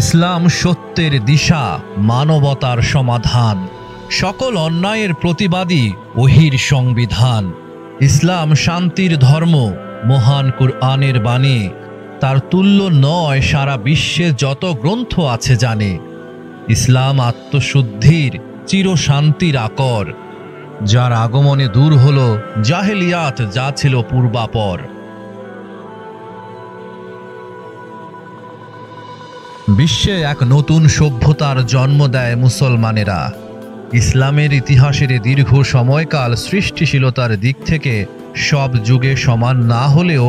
ইসলাম সত্যের দিশা, মানবতার সমাধান, সকল অন্যায়ের প্রতিবাদী ওহীর সংবিধান। ইসলাম শান্তির ধর্ম, মহান কুরআনের বাণী, তার তুল্য নয় সারা বিশ্বে যত গ্রন্থ আছে জানে। ইসলাম আত্মশুদ্ধির চিরশান্তির আকর, যার আগমনে দূর হল জাহেলিয়াত যা ছিল পূর্বাপর। বিশ্বে এক নতুন সভ্যতার জন্ম দেয় মুসলমানেরা। ইসলামের ইতিহাসের দীর্ঘ সময়কাল সৃষ্টিশীলতার দিক থেকে সব যুগে সমান না হলেও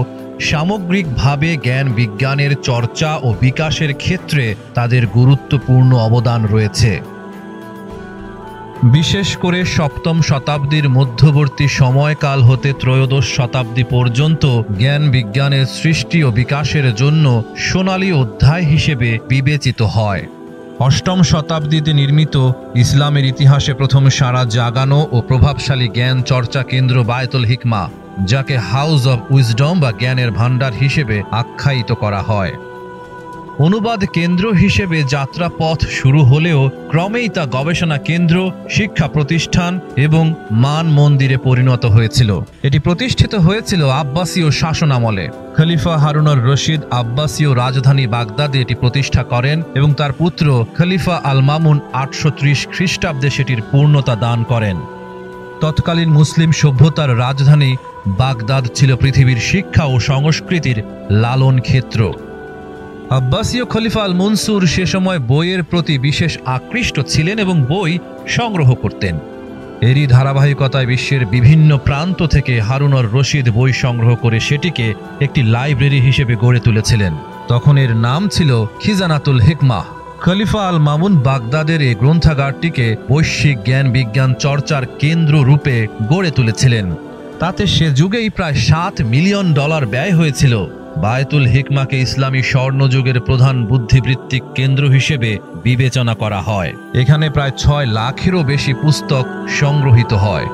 সামগ্রিকভাবে জ্ঞান বিজ্ঞানের চর্চা ও বিকাশের ক্ষেত্রে তাদের গুরুত্বপূর্ণ অবদান রয়েছে। বিশেষ করে সপ্তম শতাব্দীর মধ্যবর্তী সময়কাল হতে ত্রয়োদশ শতাব্দী পর্যন্ত জ্ঞান বিজ্ঞানের সৃষ্টি ও বিকাশের জন্য সোনালী অধ্যায় হিসেবে বিবেচিত হয়। অষ্টম শতাব্দীতে নির্মিত ইসলামের ইতিহাসে প্রথম সারা জাগানো ও প্রভাবশালী জ্ঞান চর্চা কেন্দ্র বায়তুল হিকমা, যাকে হাউস অব উইজডম বা জ্ঞানের ভাণ্ডার হিসেবে আখ্যায়িত করা হয়। অনুবাদ কেন্দ্র হিসেবে যাত্রাপথ শুরু হলেও ক্রমেই তা গবেষণা কেন্দ্র, শিক্ষা প্রতিষ্ঠান এবং মান মন্দিরে পরিণত হয়েছিল। এটি প্রতিষ্ঠিত হয়েছিল আব্বাসীয় শাসনামলে। খলিফা হারুনুর রশিদ আব্বাসীয় রাজধানী বাগদাদে এটি প্রতিষ্ঠা করেন এবং তার পুত্র খলিফা আল মামুন 830 খ্রিস্টাব্দে সেটির পূর্ণতা দান করেন। তৎকালীন মুসলিম সভ্যতার রাজধানী বাগদাদ ছিল পৃথিবীর শিক্ষা ও সংস্কৃতির লালন ক্ষেত্র। আব্বাসীয় খলিফা আল মনসুর সে সময় বইয়ের প্রতি বিশেষ আকৃষ্ট ছিলেন এবং বই সংগ্রহ করতেন। এরই ধারাবাহিকতায় বিশ্বের বিভিন্ন প্রান্ত থেকে হারুনুর রশিদ বই সংগ্রহ করে সেটিকে একটি লাইব্রেরি হিসেবে গড়ে তুলেছিলেন। তখন এর নাম ছিল খিজানাতুল হিকমাহ। খলিফা আল মামুন বাগদাদের এই গ্রন্থাগারটিকে বৈশ্বিক জ্ঞান বিজ্ঞান চর্চার কেন্দ্র রূপে গড়ে তুলেছিলেন। তাতে সে যুগেই প্রায় $7 মিলিয়ন ব্যয় হয়েছিল। বায়তুল হিকমাকে ইসলামী স্বর্ণযুগের প্রধান বুদ্ধিবৃত্তিক কেন্দ্র হিসেবে বিবেচনা করা হয়। এখানে প্রায় 6 লাখেরও বেশি পুস্তক সংগ্রহীত হয়।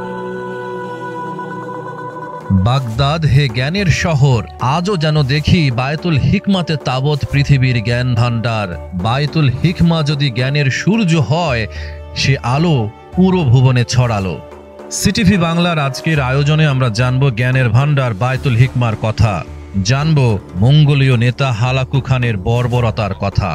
বাগদাদ হে জ্ঞানের শহর, আজও যেন দেখি বায়তুল হিকমাতে তাবৎ পৃথিবীর জ্ঞান ভাণ্ডার। বায়তুল হিকমা যদি জ্ঞানের সূর্য হয়, সে আলো পুরো ভুবনে ছড়ালো। সিটিভি বাংলার আজকের আয়োজনে আমরা জানব জ্ঞানের ভাণ্ডার বায়তুল হিকমার কথা, জানব মঙ্গোলীয় নেতা হালাকু খানের বর্বরতার কথা।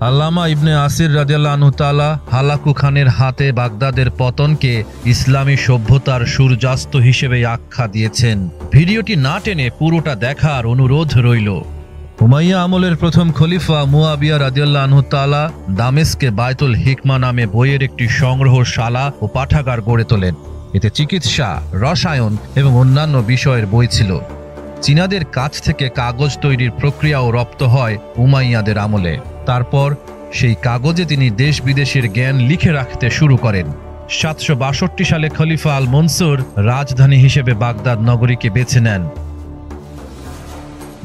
আল্লামা ইবনে আসির রাদিয়াল্লাহু আনহু তাআলা হালাকু খানের হাতে বাগদাদের পতনকে ইসলামী সভ্যতার সূর্যাস্ত হিসেবে আখ্যা দিয়েছেন। ভিডিওটি না টেনে পুরোটা দেখার অনুরোধ রইল। উমাইয়া আমলের প্রথম খলিফা মুয়াবিয়া রাদিয়াল্লাহু আনহু তাআলা দামেস্কে বায়তুল হিকমা নামে বইয়ের একটি সংগ্রহশালা ও পাঠাগার গড়ে তোলেন। এতে চিকিৎসা, রসায়ন এবং অন্যান্য বিষয়ের বই ছিল। চীনাদের কাছ থেকে কাগজ তৈরির প্রক্রিয়াও রপ্ত হয় উমাইয়াদের আমলে। তারপর সেই কাগজে তিনি দেশ বিদেশের জ্ঞান লিখে রাখতে শুরু করেন। 762 সালে খলিফা আল মনসুর রাজধানী হিসেবে বাগদাদ নগরীকে বেছে নেন।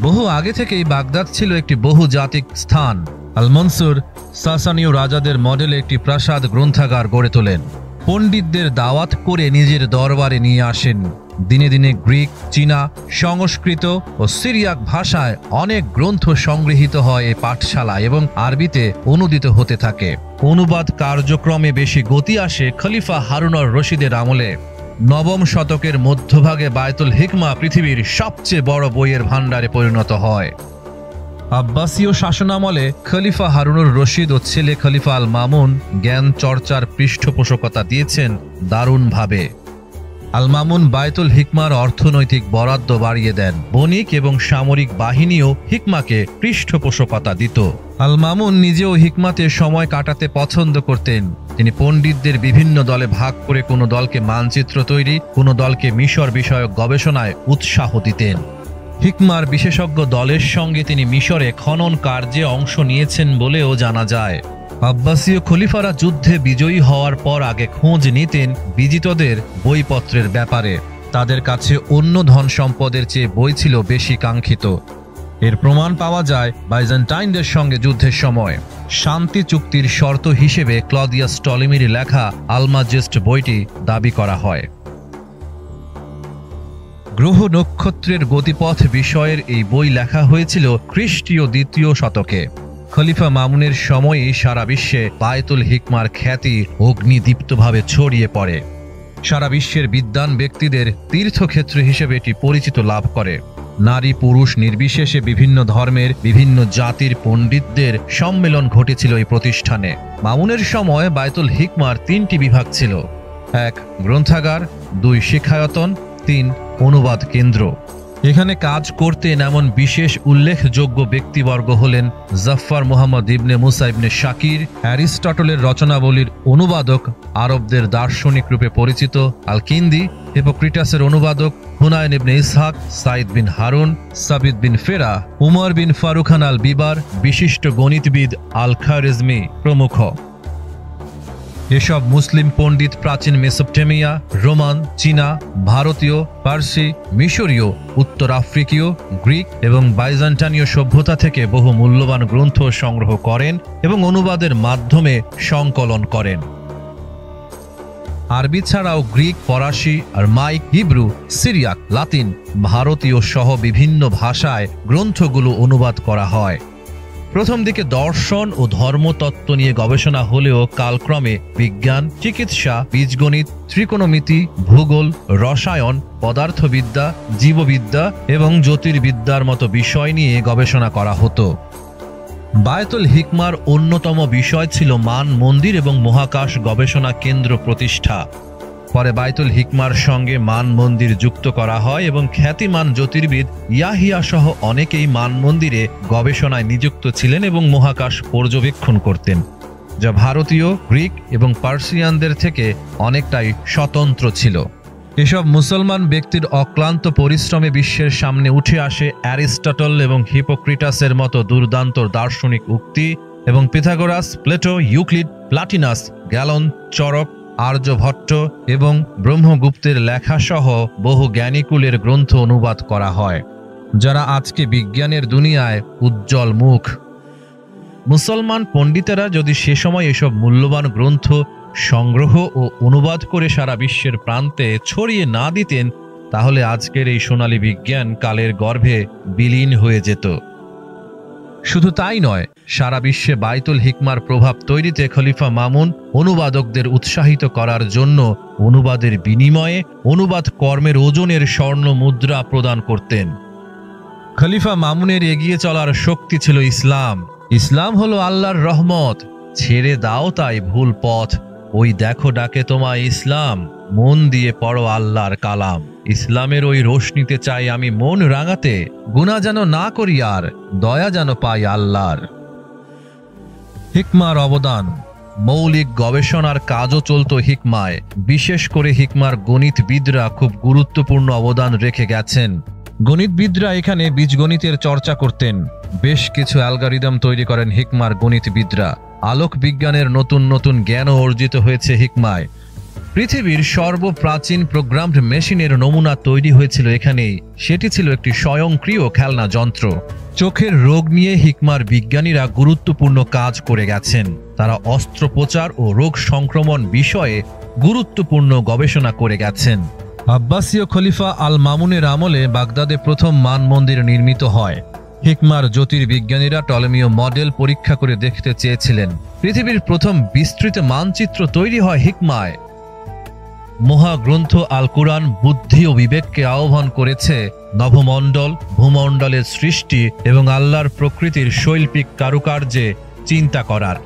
বহু আগে থেকেই বাগদাদ ছিল একটি বহুজাতিক স্থান। আল মনসুর সাসানীয় রাজাদের মডেলে একটি প্রাসাদ গ্রন্থাগার গড়ে তোলেন। পণ্ডিতদের দাওয়াত করে নিজের দরবারে নিয়ে আসেন। দিনে দিনে গ্রিক, চীনা, সংস্কৃত ও সিরিয়াক ভাষায় অনেক গ্রন্থ সংগৃহীত হয় এই পাঠশালায় এবং আরবিতে অনুদিত হতে থাকে। অনুবাদ কার্যক্রমে বেশি গতি আসে খলিফা হারুনুর রশিদের আমলে। 9ম শতকের মধ্যভাগে বায়তুল হিকমা পৃথিবীর সবচেয়ে বড় বইয়ের ভাণ্ডারে পরিণত হয়। আব্বাসীয় শাসনামলে খলিফা হারুনুর রশিদ ও ছেলে খলিফা আল মামুন জ্ঞান চর্চার পৃষ্ঠপোষকতা দিয়েছেন দারুণভাবে। আল মামুন বায়তুল হিকমার অর্থনৈতিক বরাদ্দ বাড়িয়ে দেন। বণিক এবং সামরিক বাহিনীও হিকমাকে পৃষ্ঠপোষকতা দিত। আল মামুন নিজেও হিকমাতে সময় কাটাতে পছন্দ করতেন। তিনি পণ্ডিতদের বিভিন্ন দলে ভাগ করে কোনো দলকে মানচিত্র তৈরি, কোনো দলকে মিশর বিষয়ক গবেষণায় উৎসাহ দিতেন। হিকমার বিশেষজ্ঞ দলের সঙ্গে তিনি মিশরে খনন কার্যে অংশ নিয়েছেন বলেও জানা যায়। আব্বাসীয় খলিফারা যুদ্ধে বিজয়ী হওয়ার পর আগে খোঁজ নিতেন বিজিতদের বইপত্রের ব্যাপারে। তাদের কাছে অন্য ধন সম্পদের চেয়ে বই ছিল বেশি কাঙ্ক্ষিত। এর প্রমাণ পাওয়া যায় বাইজেন্টাইনদের সঙ্গে যুদ্ধের সময়। শান্তি চুক্তির শর্ত হিসেবে ক্লদিয়াস টলেমির লেখা আলমাজেস্ট বইটি দাবি করা হয়। গ্রহ নক্ষত্রের গতিপথ বিষয়ের এই বই লেখা হয়েছিল খ্রিস্টীয় 2য় শতকে। খলিফা মামুনের সময়েই সারা বিশ্বে বায়তুল হিকমার খ্যাতি অগ্নিদীপ্তভাবে ছড়িয়ে পড়ে। সারা বিশ্বের বিদ্বান ব্যক্তিদের তীর্থক্ষেত্র হিসেবে এটি পরিচিত লাভ করে। নারী পুরুষ নির্বিশেষে বিভিন্ন ধর্মের বিভিন্ন জাতির পণ্ডিতদের সম্মেলন ঘটেছিল এই প্রতিষ্ঠানে। মামুনের সময় বায়তুল হিকমার 3টি বিভাগ ছিল: 1 গ্রন্থাগার, 2 শিক্ষায়তন, 3 অনুবাদ কেন্দ্র। এখানে কাজ করতেন এমন বিশেষ উল্লেখযোগ্য ব্যক্তিবর্গ হলেন জাফর মুহাম্মদ ইবনে মুসা ইবনে শাকির, অ্যারিস্টটলের রচনাবলীর অনুবাদক, আরবদের দার্শনিক রূপে পরিচিত আল কিন্দি, হিপোক্রিটাসের অনুবাদক হুনায়ন ইবনে ইসহাক, সাইদ বিন হারুন, সাবিত বিন ফেরা, উমর বিন ফারুখান আল বিবার, বিশিষ্ট গণিতবিদ আল খারিজমি প্রমুখ। এসব মুসলিম পণ্ডিত প্রাচীন মেসোপটেমিয়া, রোমান, চীনা, ভারতীয়, পার্সি, মিশরীয়, উত্তর আফ্রিকীয়, গ্রিক এবং বাইজান্টানীয় সভ্যতা থেকে বহু মূল্যবান গ্রন্থ সংগ্রহ করেন এবং অনুবাদের মাধ্যমে সংকলন করেন। আরবি ছাড়াও গ্রিক, ফরাসি, আরমাইক, হিব্রু, সিরিয়াক, লাতিন, ভারতীয় সহ বিভিন্ন ভাষায় গ্রন্থগুলো অনুবাদ করা হয়। প্রথম দিকে দর্শন ও ধর্মতত্ত্ব নিয়ে গবেষণা হলেও কালক্রমে বিজ্ঞান, চিকিৎসা, বীজগণিত, ত্রিকোণমিতি, ভূগোল, রসায়ন, পদার্থবিদ্যা, জীববিদ্যা এবং জ্যোতির্বিদ্যার মতো বিষয় নিয়ে গবেষণা করা হতো। বায়তুল হিকমার অন্যতম বিষয় ছিল মান মন্দির এবং মহাকাশ গবেষণা কেন্দ্র প্রতিষ্ঠা। পরে বায়তুল হিকমার সঙ্গে মান মন্দির যুক্ত করা হয় এবং খ্যাতিমান জ্যোতির্বিদ ইয়াহিয়া সহ অনেকেই মান মন্দিরে গবেষণায় নিযুক্ত ছিলেন এবং মহাকাশ পর্যবেক্ষণ করতেন, যা ভারতীয়, গ্রিক এবং পার্সিয়ানদের থেকে অনেকটাই স্বতন্ত্র ছিল। এসব মুসলমান ব্যক্তির অক্লান্ত পরিশ্রমে বিশ্বের সামনে উঠে আসে অ্যারিস্টটল এবং হিপোক্রিটাসের মতো দুর্দান্ত দার্শনিক উক্তি এবং Pythagoras, Plato, Euclid, Plotinus, Galen, Charaka, Aryabhata এবং ব্রহ্মগুপ্তের লেখাসহ বহু জ্ঞানীকুলের গ্রন্থ অনুবাদ করা হয়, যারা আজকে বিজ্ঞানের দুনিয়ায় উজ্জ্বল মুখ। মুসলমান পণ্ডিতেরা যদি সে সময় এসব মূল্যবান গ্রন্থ সংগ্রহ ও অনুবাদ করে সারা বিশ্বের প্রান্তে ছড়িয়ে না দিতেন, তাহলে আজকের এই সোনালী বিজ্ঞান কালের গর্ভে বিলীন হয়ে যেত। শুধু তাই নয়, সারা বিশ্বে বায়তুল হিকমার প্রভাব তৈরিতে খলিফা মামুন অনুবাদকদের উৎসাহিত করার জন্য অনুবাদের বিনিময়ে অনুবাদ কর্মের ওজনের স্বর্ণ মুদ্রা প্রদান করতেন। খলিফা মামুনের এগিয়ে চলার শক্তি ছিল ইসলাম। ইসলাম হলো আল্লাহর রহমত, ছেড়ে দাও তাই ভুল পথ, ওই দেখো ডাকে তোমায় ইসলাম, মন দিয়ে পড়ো আল্লাহর কালাম। ইসলামের ওই রোশনিতে চাই আমি মন রাঙাতে, গুনাহ যেন না করি আর, দয়া যেন পাই আল্লাহর। হিকমার অবদান। মৌলিক গবেষণার কাজও চলত হিকমায়। বিশেষ করে হিকমার গণিতবিদরা খুব গুরুত্বপূর্ণ অবদান রেখে গেছেন। গণিতবিদরা এখানে বীজগণিতের চর্চা করতেন। বেশ কিছু অ্যালগরিদম তৈরি করেন হিকমার গণিতবিদরা। আলোক বিজ্ঞানের নতুন নতুন জ্ঞানও অর্জিত হয়েছে হিকমায়। পৃথিবীর সর্বপ্রাচীন প্রোগ্রামড মেশিনের নমুনা তৈরি হয়েছিল এখানেই। সেটি ছিল একটি স্বয়ংক্রিয় খেলনা যন্ত্র। চোখের রোগ নিয়ে হিকমার বিজ্ঞানীরা গুরুত্বপূর্ণ কাজ করে গেছেন। তারা অস্ত্রোপচার ও রোগ সংক্রমণ বিষয়ে গুরুত্বপূর্ণ গবেষণা করে গেছেন। আব্বাসীয় খলিফা আল মামুনের আমলে বাগদাদে প্রথম মান মন্দির নির্মিত হয়। হিকমার জ্যোতির্বিজ্ঞানীরা টলেমীয় মডেল পরীক্ষা করে দেখতে চেয়েছিলেন। পৃথিবীর প্রথম বিস্তৃত মানচিত্র তৈরি হয় হিকমায়। মহাগ্রন্থ আল কুরআন বুদ্ধি ও বিবেককে আহ্বান করেছে নভমণ্ডল, ভূমণ্ডলের সৃষ্টি এবং আল্লাহর প্রকৃতির শৈল্পিক কারুকার্যে চিন্তা করার।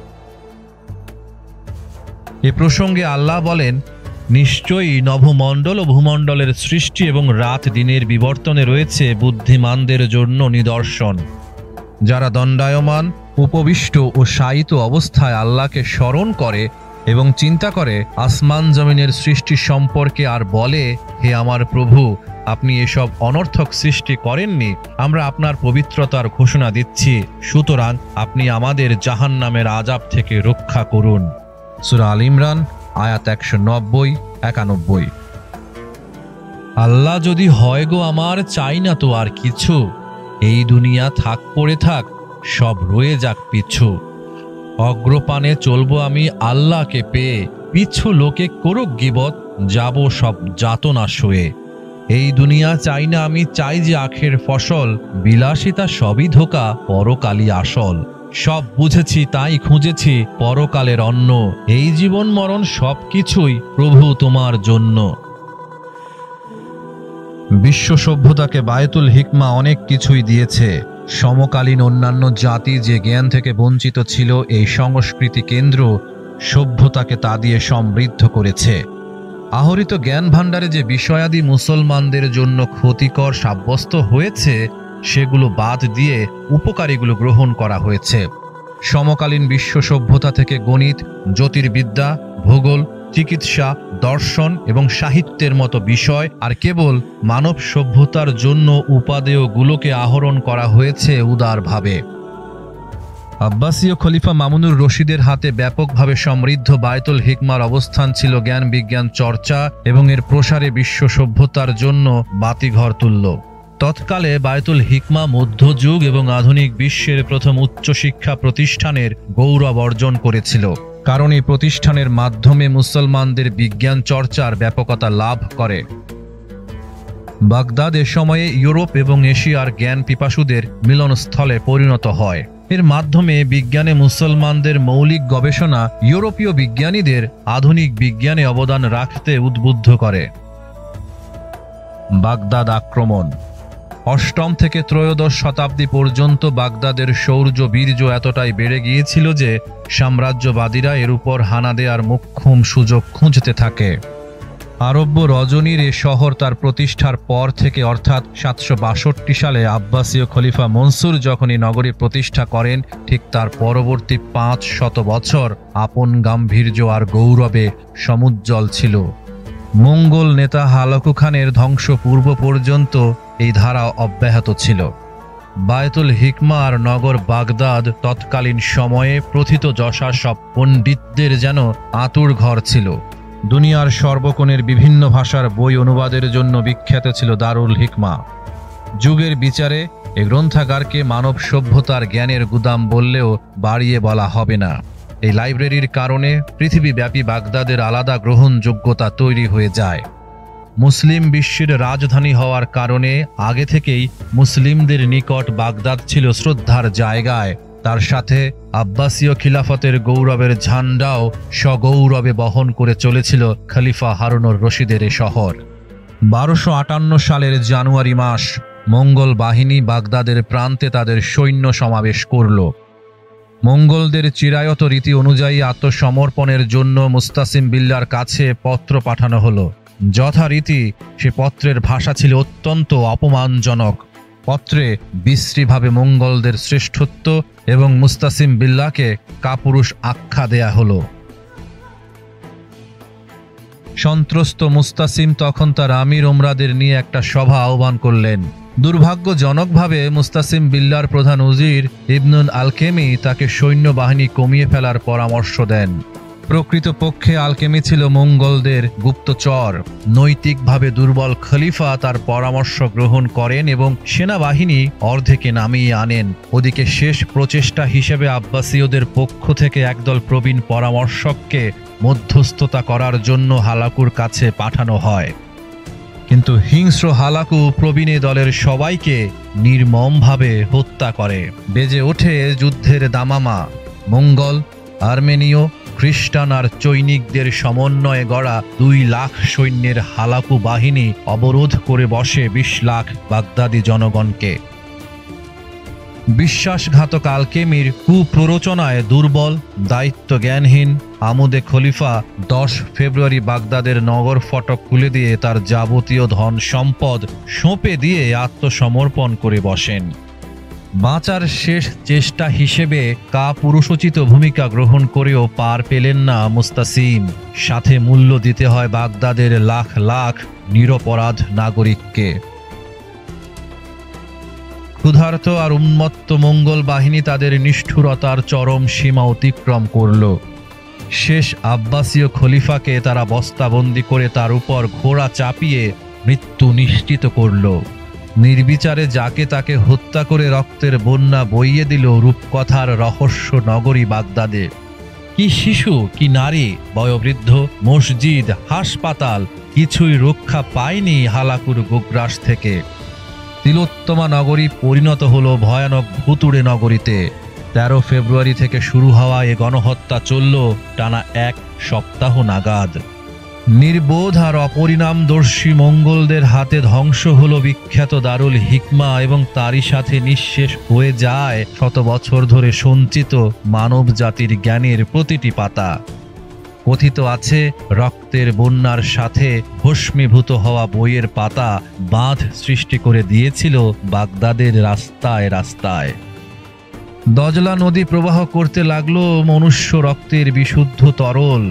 এ প্রসঙ্গে আল্লাহ বলেন, নিশ্চয়ই নভমণ্ডল ও ভূমণ্ডলের সৃষ্টি এবং রাত দিনের বিবর্তনে রয়েছে বুদ্ধিমানদের জন্য নিদর্শন। যারা দণ্ডায়মান, উপবিষ্ট ও শায়িত অবস্থায় আল্লাহকে স্মরণ করে এবং চিন্তা করে আসমান জমিনের সৃষ্টি সম্পর্কে আর বলে, হে আমার প্রভু, আপনি এসব অনর্থক সৃষ্টি করেননি, আমরা আপনার পবিত্রতার ঘোষণা দিচ্ছি, সুতরাং আপনি আমাদের জাহান্নামের আযাব থেকে রক্ষা করুন। সূরা আল ইমরান আয়াত 190-91। আল্লাহ যদি হয় গো আমার, চাই না তো আর কিছু, এই দুনিয়া থাক পড়ে থাক, সব রয়ে যাক পিছু। অগ্রপানে চলবো আমি আল্লাহকে পেয়ে, পিছু লোকে করুক গীবত, যাব সব যাতনা সয়ে। এই দুনিয়া চাই না আমি, চাই যে আখের ফসল, বিলাসিতা সবই ধোঁকা, পরকালই আসল। সব বুঝেছি তাই খুঁজেছি পরকালের অন্ন, এই জীবন মরণ সবকিছুই প্রভু তোমার জন্য। বিশ্ব সভ্যতাকে বায়তুল হিকমা অনেক কিছুই দিয়েছে। সমকালীন অন্যান্য জাতি যে জ্ঞান থেকে বঞ্চিত ছিল, এই সংস্কৃতি কেন্দ্র সভ্যতাকে তা দিয়ে সমৃদ্ধ করেছে। আহরিত জ্ঞান ভাণ্ডারে যে বিষয়াদি মুসলমানদের জন্য ক্ষতিকর সাব্যস্ত হয়েছে, সেগুলো বাদ দিয়ে উপকারীগুলো গ্রহণ করা হয়েছে। সমকালীন বিশ্ব সভ্যতা থেকে গণিত, জ্যোতির্বিদ্যা, ভূগোল, চিকিৎসা, দর্শন এবং সাহিত্যের মতো বিষয় আর কেবল মানব সভ্যতার জন্য উপাদেয়গুলোকে আহরণ করা হয়েছে উদারভাবে। আব্বাসীয় খলিফা মামুনুর রশিদের হাতে ব্যাপকভাবে সমৃদ্ধ বায়তুল হিকমার অবস্থান ছিল জ্ঞান বিজ্ঞান চর্চা এবং এর প্রসারে বিশ্ব সভ্যতার জন্য বাতিঘর তুলল। তৎকালে বায়তুল হিকমা মধ্যযুগ এবং আধুনিক বিশ্বের প্রথম উচ্চশিক্ষা প্রতিষ্ঠানের গৌরব অর্জন করেছিল, কারণ এই প্রতিষ্ঠানের মাধ্যমে মুসলমানদের বিজ্ঞান চর্চার ব্যাপকতা লাভ করে। বাগদাদ এ সময়ে ইউরোপ এবং এশিয়ার জ্ঞান পিপাসুদের মিলনস্থলে পরিণত হয়। এর মাধ্যমে বিজ্ঞানে মুসলমানদের মৌলিক গবেষণা ইউরোপীয় বিজ্ঞানীদের আধুনিক বিজ্ঞানে অবদান রাখতে উদ্বুদ্ধ করে। বাগদাদ আক্রমণ। অষ্টম থেকে ত্রয়োদশ শতাব্দী পর্যন্ত বাগদাদের শৌর্য বীর্য এতটাই বেড়ে গিয়েছিল যে সাম্রাজ্যবাদীরা এর উপর হানা দেওয়ার মোক্ষম সুযোগ খুঁজতে থাকে। আরব্য রজনীর এ শহর তার প্রতিষ্ঠার পর থেকে অর্থাৎ 762 সালে আব্বাসীয় খলিফা মনসুর যখন এই নগরী প্রতিষ্ঠা করেন, ঠিক তার পরবর্তী 500 বছর আপন গাম্ভীর্য আর গৌরবে সমুজ্জ্বল ছিল। মঙ্গল নেতা হালাকু খানের ধ্বংস পূর্ব পর্যন্ত এই ধারা অব্যাহত ছিল। বায়তুল হিকমা আর নগর বাগদাদ তৎকালীন সময়ে প্রথিতযশা সব পণ্ডিতদের যেন আতুর ঘর ছিল। দুনিয়ার সর্বকোণের বিভিন্ন ভাষার বই অনুবাদের জন্য বিখ্যাত ছিল দারুল হিকমা। যুগের বিচারে এ গ্রন্থাগারকে মানব সভ্যতার জ্ঞানের গুদাম বললেও বাড়িয়ে বলা হবে না। এই লাইব্রেরির কারণে পৃথিবীব্যাপী বাগদাদের আলাদা গ্রহণযোগ্যতা তৈরি হয়ে যায়। মুসলিম বিশ্বের রাজধানী হওয়ার কারণে আগে থেকেই মুসলিমদের নিকট বাগদাদ ছিল শ্রদ্ধার জায়গায়। তার সাথে আব্বাসীয় খিলাফতের গৌরবের ঝান্ডাও সগৌরবে বহন করে চলেছিল খলিফা হারুনুর রশিদের এ শহর। 1258 সালের জানুয়ারি মাস মঙ্গল বাহিনী বাগদাদের প্রান্তে তাদের সৈন্য সমাবেশ করল। মঙ্গলদের চিরায়ত রীতি অনুযায়ী আত্মসমর্পণের জন্য মুস্তাসিম বিল্লার কাছে পত্র পাঠানো হলো। যথারীতি সে পত্রের ভাষা ছিল অত্যন্ত অপমানজনক। পত্রে বিশ্রীভাবে মঙ্গলদের শ্রেষ্ঠত্ব এবং মুস্তাসিম বিল্লাহকে কাপুরুষ আখ্যা দেয়া হলো। সন্ত্রস্ত মুস্তাসিম তখন তার আমির ওমরাদের নিয়ে একটা সভা আহ্বান করলেন। দুর্ভাগ্যজনকভাবে মুস্তাসিম বিল্লার প্রধান উজির ইবনুল আলকেমি তাকে সৈন্যবাহিনী কমিয়ে ফেলার পরামর্শ দেন। প্রকৃতপক্ষে আলকেমি ছিল মঙ্গলদের গুপ্তচর। নৈতিকভাবে দুর্বল খলিফা তার পরামর্শ গ্রহণ করেন এবং সেনাবাহিনী অর্ধেকে নামিয়ে আনেন। ওদিকে শেষ প্রচেষ্টা হিসেবে আব্বাসীয়দের পক্ষ থেকে একদল প্রবীণ পরামর্শককে মধ্যস্থতা করার জন্য হালাকুর কাছে পাঠানো হয়, কিন্তু হিংস্র হালাকু প্রবীণ দলের সবাইকে নির্মমভাবে হত্যা করে। বেজে ওঠে যুদ্ধের দামামা। মঙ্গল, আর্মেনীয়, খ্রিস্টান আর চৈনিকদের সমন্বয়ে গড়া 2 লাখ সৈন্যের হালাকু বাহিনী অবরোধ করে বসে 20 লাখ বাগদাদি জনগণকে। বিশ্বাসঘাতক আলকেমির কুপ্ররোচনায় দুর্বল, দায়িত্ব জ্ঞানহীন আমুদে খলিফা 10 ফেব্রুয়ারি বাগদাদের নগর ফটক খুলে দিয়ে তার যাবতীয় ধন সম্পদ সঁপে দিয়ে আত্মসমর্পণ করে বসেন। বাঁচার শেষ চেষ্টা হিসেবে কাপুরুষোচিত ভূমিকা গ্রহণ করেও পার পেলেন না মুস্তাসিম। সাথে মূল্য দিতে হয় বাগদাদের লাখ লাখ নিরপরাধ নাগরিককে। ক্ষুধার্ত আর উন্মত্ত মঙ্গল বাহিনী তাদের নিষ্ঠুরতার চরম সীমা অতিক্রম করল। শেষ আব্বাসীয় খলিফাকে তারা বস্তাবন্দি করে তার উপর ঘোড়া চাপিয়ে মৃত্যু নিশ্চিত করল। নির্বিচারে যাকে তাকে হত্যা করে রক্তের বন্যা বইয়ে দিল রূপকথার রহস্য নগরী বাগদাদে। কি শিশু, কি নারী, বয়োবৃদ্ধ, মসজিদ, হাসপাতাল কিছুই রক্ষা পায়নি হালাকুর গোগ্রাস থেকে। তিলোত্তমা নগরী পরিণত হলো ভয়ানক ভুতুড়ে নগরীতে। 13 ফেব্রুয়ারি থেকে শুরু হওয়া এ গণহত্যা চলল টানা 1 সপ্তাহ নাগাদ। নির্বোধ আর অপরিণামদর্শী মঙ্গলদের হাতে ধ্বংস হলো বিখ্যাত দারুল হিকমা এবং তারই সাথে নিঃশেষ হয়ে যায় শত বছর ধরে সঞ্চিত মানব জাতির জ্ঞানের প্রতিটি পাতা। কথিত আছে, রক্তের বন্যার সাথে ভস্মীভূত হওয়া বইয়ের পাতা বাঁধ সৃষ্টি করে দিয়েছিল বাগদাদের রাস্তায় রাস্তায়। দজলা নদী প্রবাহ করতে লাগলো মনুষ্য রক্তের বিশুদ্ধ তরল।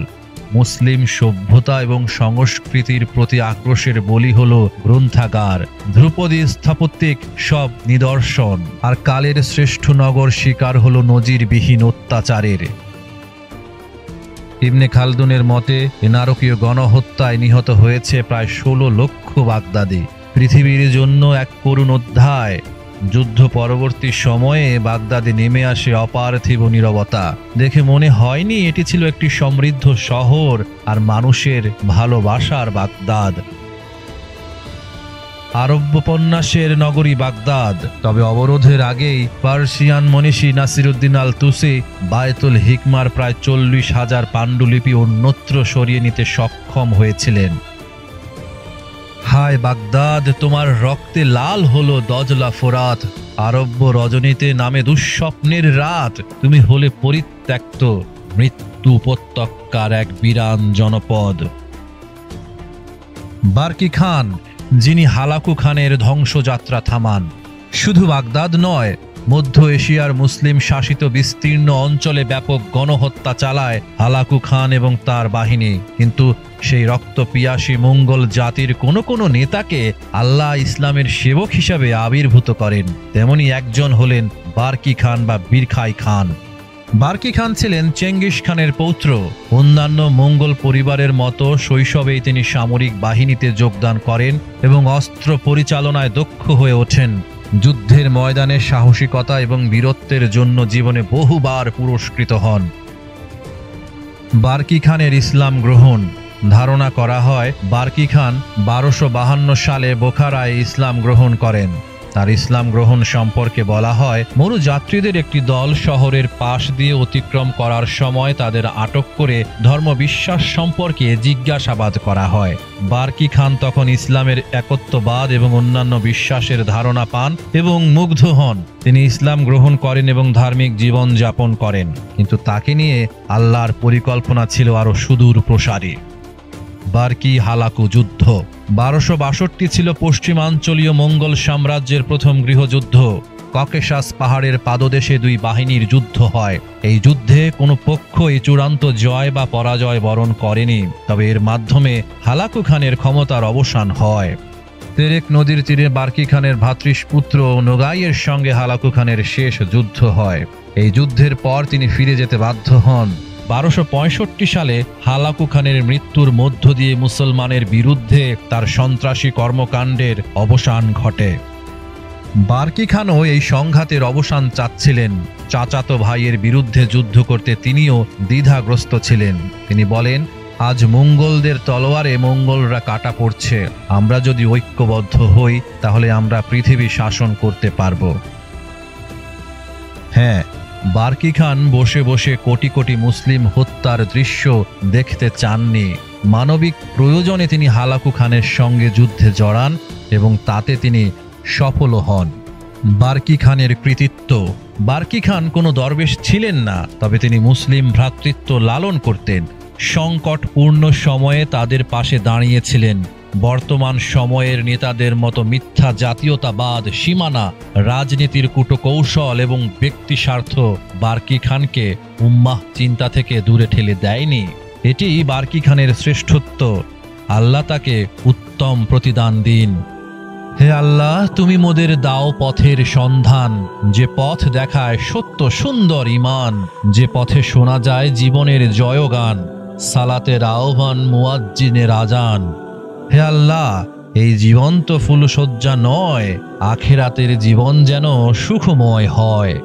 মুসলিম সভ্যতা এবং সংস্কৃতির প্রতি আক্রোশের বলি হল গ্রন্থাগার, ধ্রুপদী স্থাপত্যিক সব নিদর্শন, আর কালের শ্রেষ্ঠ নগর শিকার হল নজিরবিহীন অত্যাচারের। ইবনে খালদুনের মতে এ নারকীয় গণহত্যায় নিহত হয়েছে প্রায় 16 লক্ষ বাগদাদি। পৃথিবীর জন্য এক করুণ অধ্যায়। যুদ্ধ পরবর্তী সময়ে বাগদাদে নেমে আসে অপার্থিব নীরবতা। দেখে মনে হয়নি এটি ছিল একটি সমৃদ্ধ শহর আর মানুষের ভালোবাসার বাগদাদ। আরব্যোপন্যাসের নগরী বাগদাদ। তবে অবরোধের আগেই পার্সিয়ান মনীষী নাসিরুদ্দিন আল তুসি বায়তুল হিকমার প্রায় 40,000 পাণ্ডুলিপি অন্যত্র সরিয়ে নিতে সক্ষম হয়েছিলেন। হায় বাগদাদ, তোমার রক্তে লাল হলো দজলা ফোরাত। আরব্য রজনীতে নামে দুঃস্বপ্নের রাত। তুমি হলে পরিত্যক্ত মৃত্যু উপত্যকার এক বিরান জনপদ। বার্কি খান, যিনি হালাকু খানের ধ্বংসযাত্রা থামান। শুধু বাগদাদ নয়, মধ্য এশিয়ার মুসলিম শাসিত বিস্তীর্ণ অঞ্চলে ব্যাপক গণহত্যা চালায় হালাকু খান এবং তার বাহিনী। কিন্তু সেই রক্তপিয়াসী মঙ্গল জাতির কোনো কোনো নেতাকে আল্লাহ ইসলামের সেবক হিসাবে আবির্ভূত করেন। তেমনি একজন হলেন বার্কি খান বা বীরখাই খান। বার্কি খান ছিলেন চেঙ্গিস খানের পৌত্র। অন্যান্য মঙ্গল পরিবারের মতো শৈশবেই তিনি সামরিক বাহিনীতে যোগদান করেন এবং অস্ত্র পরিচালনায় দক্ষ হয়ে ওঠেন। যুদ্ধের ময়দানে সাহসিকতা এবং বীরত্বের জন্য জীবনে বহুবার পুরস্কৃত হন। বার্কি খানের ইসলাম গ্রহণ। ধারণা করা হয় বার্কি খান 1252 সালে বোখারায় ইসলাম গ্রহণ করেন। তার ইসলাম গ্রহণ সম্পর্কে বলা হয়, মরুযাত্রীদের একটি দল শহরের পাশ দিয়ে অতিক্রম করার সময় তাদের আটক করে ধর্মবিশ্বাস সম্পর্কে জিজ্ঞাসাবাদ করা হয়। বার্কি খান তখন ইসলামের একত্ববাদ এবং অন্যান্য বিশ্বাসের ধারণা পান এবং মুগ্ধ হন। তিনি ইসলাম গ্রহণ করেন এবং ধার্মিক জীবন যাপন করেন। কিন্তু তাকে নিয়ে আল্লাহর পরিকল্পনা ছিল আরও সুদূর প্রসারী। বার্কি হালাকু যুদ্ধ। 1262 ছিল পশ্চিমাঞ্চলীয় মঙ্গল সাম্রাজ্যের প্রথম গৃহযুদ্ধ। ককেশাস পাহাড়ের পাদদেশে দুই বাহিনীর যুদ্ধ হয়। এই যুদ্ধে কোনো পক্ষই চূড়ান্ত জয় বা পরাজয় বরণ করেনি, তবে এর মাধ্যমে হালাকু খানের ক্ষমতার অবসান হয়। তেরেক নদীর তীরে বার্কি খানের ভ্রাতৃপুত্র নোগাইয়ের সঙ্গে হালাকু খানের শেষ যুদ্ধ হয়। এই যুদ্ধের পর তিনি ফিরে যেতে বাধ্য হন। 1265 সালে হালাকু খানের মৃত্যুর মধ্য দিয়ে মুসলমানের বিরুদ্ধে তার সন্ত্রাসী কর্মকাণ্ডের অবসান ঘটে। বার্কি খানও এই সংঘাতের অবসান চাচ্ছিলেন। চাচাতো ভাইয়ের বিরুদ্ধে যুদ্ধ করতে তিনিও দ্বিধাগ্রস্ত ছিলেন। তিনি বলেন, আজ মঙ্গলদের তলোয়ারে মঙ্গলরা কাটা পড়ছে। আমরা যদি ঐক্যবদ্ধ হই তাহলে আমরা পৃথিবী শাসন করতে পারব। হ্যাঁ, বার্কি খান বসে বসে কোটি কোটি মুসলিম হত্যার দৃশ্য দেখতে চাননি। মানবিক প্রয়োজনে তিনি হালাকু খানের সঙ্গে যুদ্ধে জড়ান এবং তাতে তিনি সফল হন। বার্কি খানের কৃতিত্ব। বার্কি খান কোনো দরবেশ ছিলেন না, তবে তিনি মুসলিম ভ্রাতৃত্ব লালন করতেন। সংকটপূর্ণ সময়ে তাদের পাশে দাঁড়িয়েছিলেন। বর্তমান সময়ের নেতাদের মতো মিথ্যা জাতীয়তাবাদ, সীমানা, রাজনীতির কূটকৌশল এবং ব্যক্তি স্বার্থ বার্কি খানকে উম্মাহ চিন্তা থেকে দূরে ঠেলে দেয়নি। এটি বার্কি খানের শ্রেষ্ঠত্ব। আল্লাহ তাকে উত্তম প্রতিদান দিন। হে আল্লাহ, তুমি মোদের দাও পথের সন্ধান, যে পথ দেখায় সত্য সুন্দর ঈমান, যে পথে শোনা যায় জীবনের জয়গান, সালাতের আহ্বান, মুয়াজ্জিনের আজান। হে আল্লাহ, এই জীবন তো ফুলশয্যা নয়, আখিরাতের জীবন যেন সুখময় হয়।